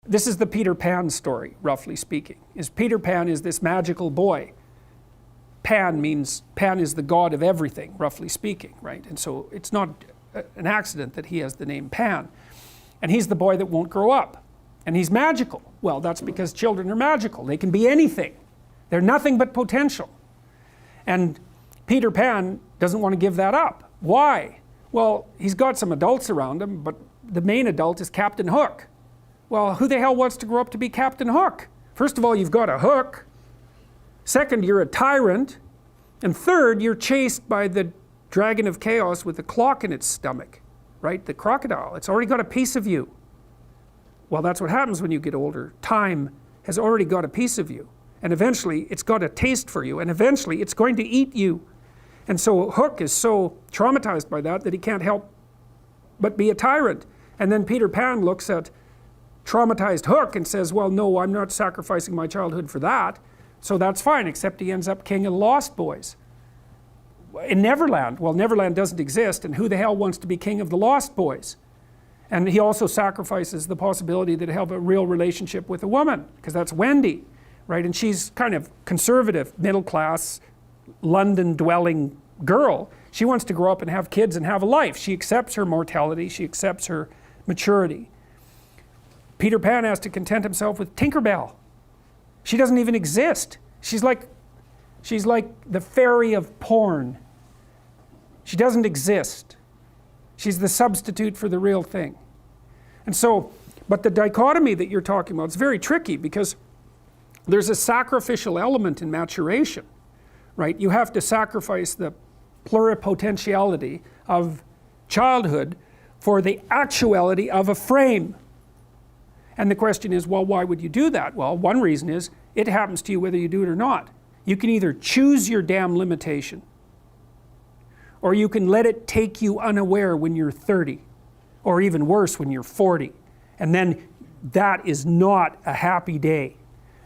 this is the Peter Pan story, roughly speaking. Peter Pan is this magical boy. Pan is the god of everything, roughly speaking, right? And so it's not an accident that he has the name Pan. And he's the boy that won't grow up. And he's magical. Well, that's because children are magical. They can be anything. They're nothing but potential. And Peter Pan doesn't want to give that up. Why? Well, he's got some adults around him, but the main adult is Captain Hook. Well, who the hell wants to grow up to be Captain Hook? First of all, you've got a hook. Second, you're a tyrant. And third, you're chased by the dragon of chaos with a clock in its stomach, right? The crocodile. It's already got a piece of you. Well, that's what happens when you get older. Time has already got a piece of you. And eventually, it's got a taste for you. And eventually, it's going to eat you. And so Hook is so traumatized by that he can't help but be a tyrant. And then Peter Pan looks at traumatized Hook and says, well, no, I'm not sacrificing my childhood for that. So that's fine, except he ends up king of the Lost Boys. In Neverland, well, Neverland doesn't exist, and who the hell wants to be king of the Lost Boys? And he also sacrifices the possibility that he'll have a real relationship with a woman, because that's Wendy, right? And she's kind of conservative, middle class, London-dwelling girl. She wants to grow up and have kids and have a life. She accepts her mortality, she accepts her maturity. Peter Pan has to content himself with Tinkerbell. She doesn't even exist. She's like the fairy of porn. She doesn't exist. She's the substitute for the real thing. And so, but the dichotomy that you're talking about is very tricky, because there's a sacrificial element in maturation, right? You have to sacrifice the pluripotentiality of childhood for the actuality of a frame. And the question is, well, why would you do that? Well, one reason is it happens to you whether you do it or not. You can either choose your damn limitation, or you can let it take you unaware when you're 30, or even worse, when you're 40. And then that is not a happy day.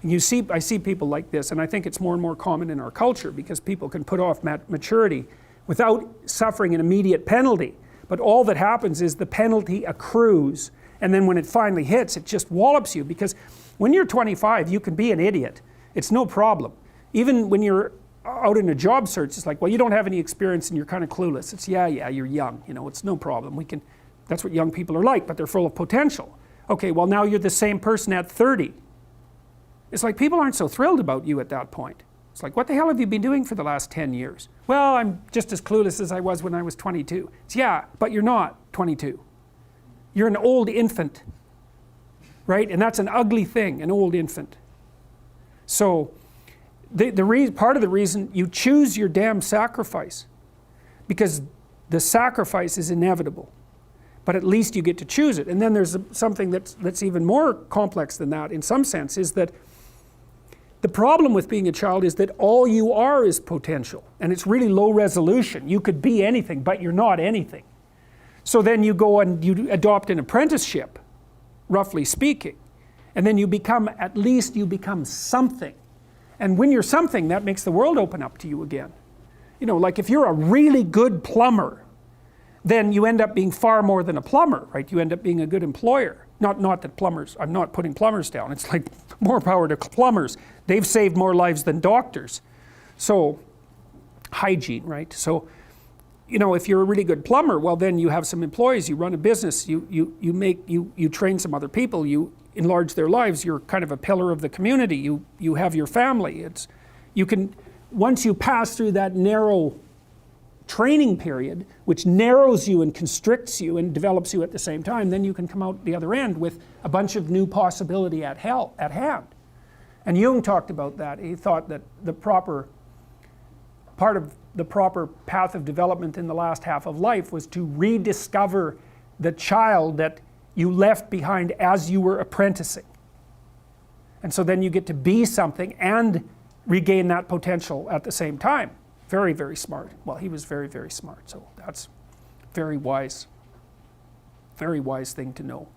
And I see people like this, and I think it's more and more common in our culture, because people can put off maturity without suffering an immediate penalty. But all that happens is the penalty accrues, and then when it finally hits, it just wallops you. Because when you're 25, you can be an idiot. It's no problem. Even when you're out in a job search, it's like, well, you don't have any experience and you're kind of clueless. It's, yeah, you're young, it's no problem. That's what young people are like, but they're full of potential. Okay, well, now you're the same person at 30. It's like people aren't so thrilled about you at that point. It's like, what the hell have you been doing for the last 10 years? Well, I'm just as clueless as I was when I was 22. It's, yeah, but you're not 22. You're an old infant, right? And that's an ugly thing, an old infant. So part of the reason you choose your damn sacrifice, because the sacrifice is inevitable, but at least you get to choose it. And then there's something that's even more complex than that in some sense, is that the problem with being a child is that all you are is potential, and it's really low resolution. You could be anything, but you're not anything. So then you go and you adopt an apprenticeship, roughly speaking, and then at least you become something. And when you're something, that makes the world open up to you again. Like if you're a really good plumber, then you end up being far more than a plumber, right? You end up being a good employer. Not that plumbers, I'm not putting plumbers down. It's like more power to plumbers. They've saved more lives than doctors. So, hygiene, right? So, if you're a really good plumber, well, then you have some employees, you run a business, you train some other people, you enlarge their lives, you're kind of a pillar of the community, you have your family. Once you pass through that narrow training period, which narrows you and constricts you and develops you at the same time, then you can come out the other end with a bunch of new possibility at hand. And Jung talked about that. He thought that part of the proper path of development in the last half of life was to rediscover the child that you left behind as you were apprenticing. And so then you get to be something and regain that potential at the same time. Very, very smart. Well, he was very, very smart. So that's very wise thing to know.